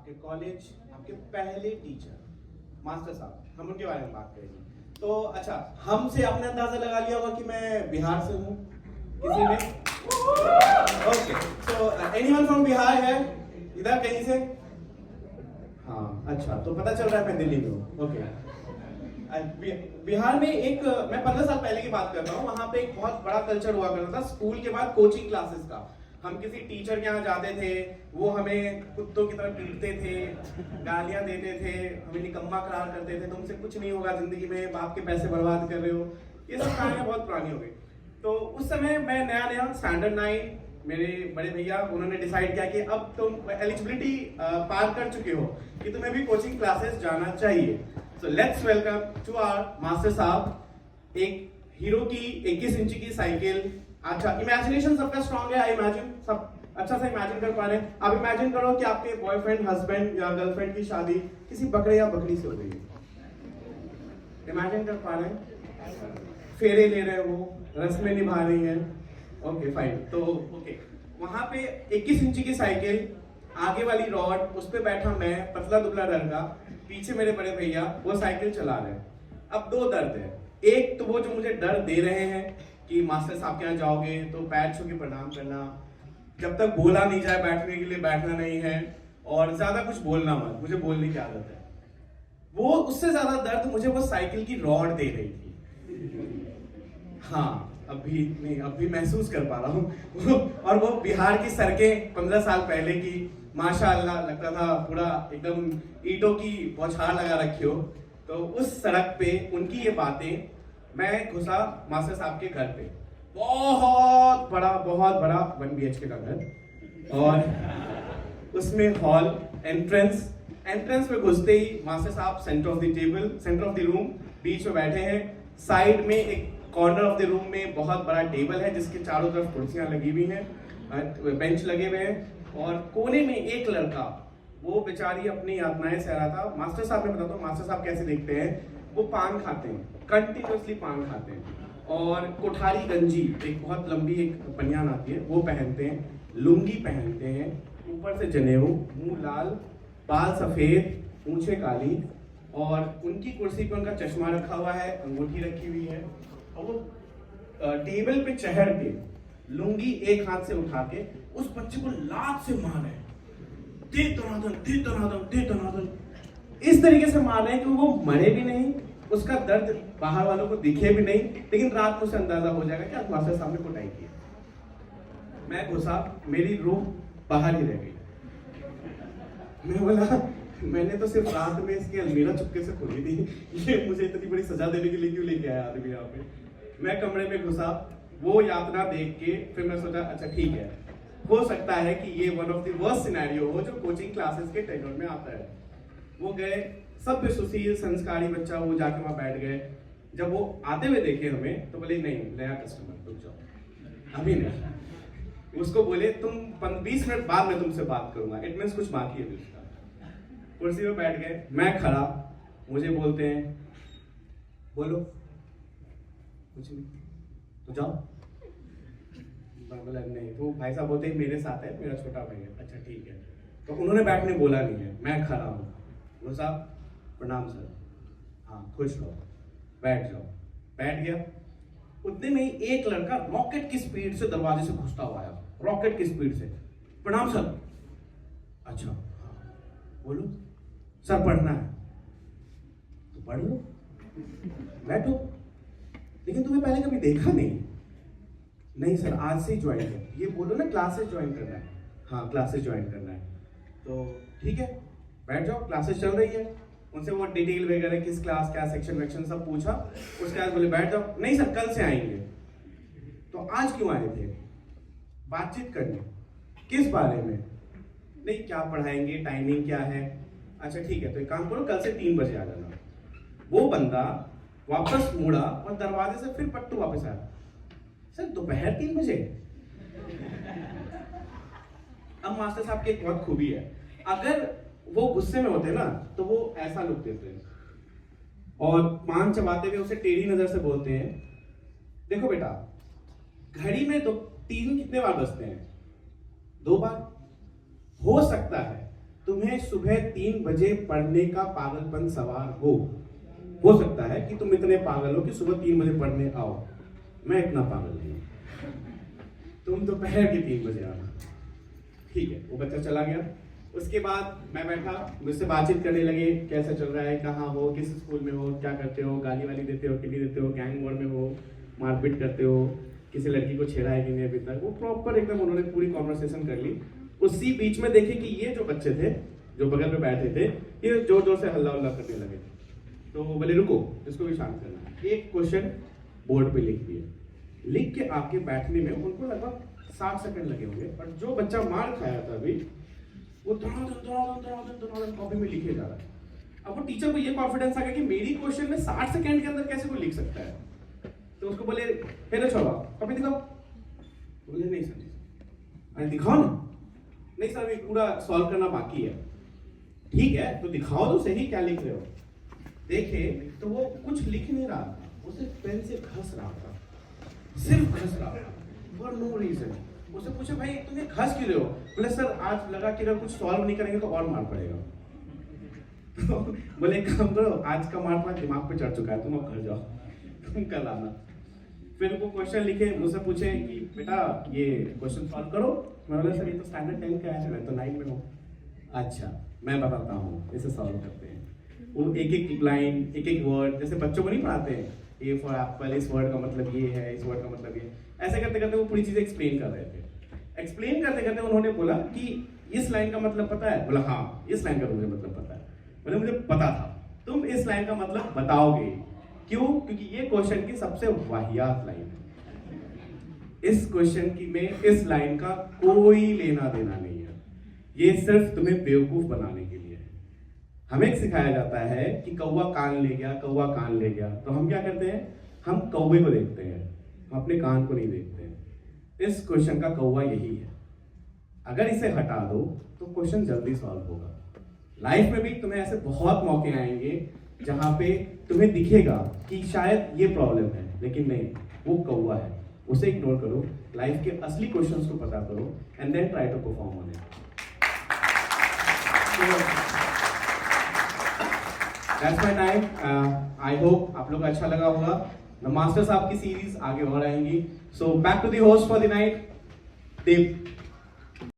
आपके कॉलेज, आपके पहले टीचर मास्टर साहब, हम उनके बारे में बात करेंगे। तो अच्छा, हमसे आपने अंदाजा लगा लिया होगा कि मैं बिहार से हूँ, किसी ने? ओके, तो एनीवन फ्रॉम बिहार है इधर कहीं से? हाँ, अच्छा, तो पता चल रहा है मैं दिल्ली में हूँ। ओके, बिहार में एक, मैं 15 साल पहले की बात कर रहा हूँ, वहां पे एक बहुत बड़ा कल्चर हुआ करता था स्कूल के बाद कोचिंग क्लासेस का। हम किसी टीचर के यहाँ जाते थे, वो हमें कुत्तों की तरह पीटते थे, गालियां देते थे, हमें निकम्मा करार करते थे, तुमसे कुछ नहीं होगा जिंदगी में, बाप के पैसे बर्बाद कर रहे हो। ये सब कहानियां बहुत पुरानी हो गई। तो उस समय मैं नया स्टैंडर्ड 9, मेरे बड़े भैया उन्होंने डिसाइड किया कि अब तुम एलिजिबिलिटी पार कर चुके हो कि तुम्हें भी कोचिंग क्लासेस जाना चाहिए। So let's welcome to our master साहब। एक हीरो की 21 इंची की साइकिल। अच्छा, इमेजिनेशन सबका स्ट्रांग है, आई इमेजिन सब अच्छा से इमेजिन कर पा रहे हैं। आप इमेजिन करो कि आपके बॉयफ्रेंड, हस्बैंड या गर्लफ्रेंड की शादी किसी बकरे या बकरी से हो गई है। इमेजिन कर पा रहे हैं? फेरे ले रहे हो, रस्में निभा रही हैं। ओके फाइन, तो ओके, वहां पे 21 इंची की साइकिल, आगे वाली रॉड, उस पे बैठा मैं, पतला दुबला लड़का, पीछे मेरे बड़े भैया, वो साइकिल चला रहे हैं। अब दो दर्द है, एक तो वो जो मुझे डर दे रहे हैं कि मास्टर साहब के यहाँ जाओगे तो पैर छू के प्रणाम करना, जब तक बोला नहीं जाए बैठने के लिए बैठना नहीं है, और ज्यादा कुछ बोलना मत, मुझे बोलने की आदत है। वो उससे ज्यादा दर्द मुझे वो साइकिल की रॉड दे रही थी। हाँ, अभी नहीं, अभी महसूस कर पा रहा हूँ। और वो बिहार की सड़कें 15 साल पहले की, माशाअल्लाह लगता था पूरा एकदम ईंटों की बौछार लगा रखी हो। तो उस सड़क पे उनकी ये बातें, मैं घुसा मास्टर साहब के घर पे, बहुत बड़ा 1 BHK का घर, और उसमें हॉल, एंट्रेंस में घुसते ही मास्टर साहब centre of the table, centre of the room, बीच में बैठे हैं। साइड में एक कॉर्नर ऑफ द रूम में बहुत बड़ा टेबल है जिसके चारों तरफ कुर्सियां लगी हुई हैं, बेंच लगे हुए हैं, और कोने में एक लड़का, वो बेचारी अपनी यातनाएं सह रहा था। मास्टर साहब ने बताता हूँ मास्टर साहब कैसे देखते हैं, वो पान खाते हैं, कंटिन्यूअसली पान खाते हैं, और कोठारी गंजी, एक बहुत लंबी एक बनियान आती है, वो पहनते हैं, लुंगी पहनते हैं, ऊपर से जनेऊ, मुंह लाल, बाल सफेद, पूंछे काली, और उनकी कुर्सी पे उनका चश्मा रखा हुआ है, अंगूठी रखी हुई है, और वो टेबल पे चढ़ के लुंगी एक हाथ से उठा के उस बच्चे को लात से मार रहे हैं, दे दनादन, इस तरीके से मार रहे हैं कि वो मरे भी नहीं, उसका दर्द बाहर वालों को दिखे भी नहीं, लेकिन रात में उसे अंदाजा हो जाएगा कि आज मास्टर साहब ने कुटाई की। मैं घुसा, मेरी रूह बाहर ही रह गई। मैं बोला, मैंने तो सिर्फ रात में इसकी अलमीरा चुपके से खोली थी, ये मुझे इतनी बड़ी सजा देने के लिए क्यों लेके आया आदमी यहाँ पे। मैं कमरे में घुसा, वो यातना देख के फिर मैं सोचा अच्छा ठीक है, हो सकता है कि ये one of the worst scenario हो जो कोचिंग क्लासेस के टेन्योर में आता है। वो गए, सब सुशील संस्कारी बच्चा, वो जाके वहां बैठ गए। जब वो आते हुए देखे हमें तो बोले नहीं, नया कस्टमर, रुक जाओ अभी नहीं। उसको बोले तुम 20 मिनट बाद में तुमसे बात करूंगा, इट मीन्स कुछ बाकी है उसका। कुर्सी पे बैठ गए, मैं खड़ा, मुझे बोलते हैं बोलो, कुछ नहीं तो जाओ। बोला नहीं, तो भाई साहब बोलते हैं मेरे साथ है, मेरा छोटा भाई है। अच्छा ठीक है, तो उन्होंने बैठने बोला नहीं है, मैं खड़ा हूँ। वो साहब प्रणाम सर, हाँ खुश रहो, बैठ जाओ। बैठ गया, उतने में ही एक लड़का रॉकेट की स्पीड से दरवाजे से घुसता हुआ आया, रॉकेट की स्पीड से। प्रणाम सर। अच्छा बोलो सर, पढ़ना है तो पढ़ लो, बैठो, लेकिन तुम्हें पहले कभी देखा नहीं। नहीं सर, आज से ही ज्वाइन कर। ये बोलो ना क्लासेस ज्वाइन करना है। हाँ क्लासेस ज्वाइन करना है, तो ठीक है बैठ जाओ, क्लासेस चल रही है। उनसे वो डिटेल वगैरह, किस क्लास, क्या सेक्शन वेक्शन सब पूछा, उसके बाद बोले बैठ जाओ। नहीं सर, कल से आएंगे। तो आज क्यों आए थे? बातचीत करने। किस बारे में? नहीं, क्या पढ़ाएंगे, टाइमिंग क्या है। अच्छा ठीक है, तो एक काम करो, कल से 3 बजे आ जाना। वो बंदा वापस मुड़ा और दरवाजे से फिर पट्टू वापस आया, सर दोपहर 3 बजे। अब मास्टर साहब की एक बहुत खूबी है, अगर वो गुस्से में होते ना तो वो ऐसा लुक देते हैं और पान चबाते हुए उसे टेढ़ी नजर से बोलते हैं, देखो बेटा घड़ी में 3 कितने बार बजते हैं? 2 बार। हो सकता है तुम्हें तुम्हें सुबह 3 बजे पढ़ने का पागलपन सवार हो सकता है कि तुम इतने पागल हो कि सुबह 3 बजे पढ़ने आओ। मैं इतना पागल नहीं हूं। तुम दोपहर के 3 बजे आना। ठीक है, वो बच्चा चला गया। उसके बाद मैं बैठा, मुझसे बातचीत करने लगे, कैसा चल रहा है, कहाँ हो, किस स्कूल में हो, क्या करते हो, गाली वाली देते हो कि नहीं देते हो, गैंग वॉर में हो, मारपीट करते हो, किसी लड़की को छेड़ा है कि नहीं अभी तक। वो प्रॉपर एकदम उन्होंने पूरी कॉन्वर्सेशन कर ली। उसी बीच में देखे कि ये जो बच्चे थे जो बगल में बैठे थे, ये जोर जोर से हल्ला उल्ला करने लगे। तो बोले रुको, इसको भी शांत करना। एक क्वेश्चन बोर्ड पे लिख दिए। लिख के आके बैठने में उनको लगभग 60 सेकंड लगे होंगे। और जो बच्चा मार खाया था अभी, वो कॉपी में लिखे जा रहा है। अब वो टीचर को ये कॉन्फिडेंस आ गया कि मेरी क्वेश्चन में 60 सेकंड के अंदर कैसे कोई लिख सकता है। तो उसको बोले हेलो छोड़ा, कॉपी दिखाओ। बोले नहीं सर। अरे दिखाओ ना। नहीं सर, अभी पूरा सॉल्व करना बाकी है। ठीक है, तो दिखाओ तो सही क्या लिख रहे हो। देखे तो वो कुछ लिख नहीं रहा था, वो सिर्फ पेन से घस रहा था, सिर्फ घस रहा था फॉर नो रीजन। उससे पूछा भाई तुम्हें घस क्यों रहे हो। बोले सर आज लगा कि अगर कुछ सॉल्व नहीं करेंगे तो और मार पड़ेगा। तो बोले काम करो, आज का मार तुम्हारे दिमाग पे चढ़ चुका है, तुम अब घर जाओ, तुम कल आना। फिर वो क्वेश्चन लिखे, मुझसे पूछे कि बेटा ये क्वेश्चन सॉल्व करो। मैं बोला सर ये तो स्टैंडर्ड 10 का है, मैं तो 9 में हूँ। अच्छा मैं बताता हूँ, इसे सॉल्व करते हैं। वो एक एक लाइन, एक एक वर्ड, जैसे बच्चों को नहीं पढ़ाते हैं, ए फॉर एप्पल, इस वर्ड का मतलब ये है, इस वर्ड का मतलब ये, ऐसे करते करते वो पूरी चीजें एक्सप्लेन कर रहे थे। एक्सप्लेन करते करते उन्होंने बोला कि इस लाइन का मतलब पता है। बोला हाँ, इस लाइन का मुझे मतलब पता है। बोले मुझे पता था, तुम इस लाइन का मतलब बताओगे। क्यों? क्योंकि ये क्वेश्चन की सबसे वाहियात लाइन है। इस क्वेश्चन की में इस लाइन का कोई लेना देना नहीं है, ये सिर्फ तुम्हें बेवकूफ बनाने के लिए है। हमें सिखाया जाता है कि कौवा कान ले गया, कौवा कान ले गया, तो हम क्या करते हैं, हम कौवे को देखते हैं, हम अपने कान को नहीं देखते हैं। इस क्वेश्चन का कौवा यही है। अगर इसे हटा दो तो क्वेश्चन जल्दी सॉल्व होगा। लाइफ में भी तुम्हें ऐसे बहुत मौके आएंगे जहां पे तुम्हें दिखेगा कि शायद ये प्रॉब्लम है, लेकिन नहीं, वो कौवा है। उसे इग्नोर करो, लाइफ के असली क्वेश्चंस को पता करो and then try to perform on it. That's my time. I hope आप लोग अच्छा लगा होगा। द मास्टर साहब की सीरीज आगे और आएंगी। So back to the host for the night, Dev.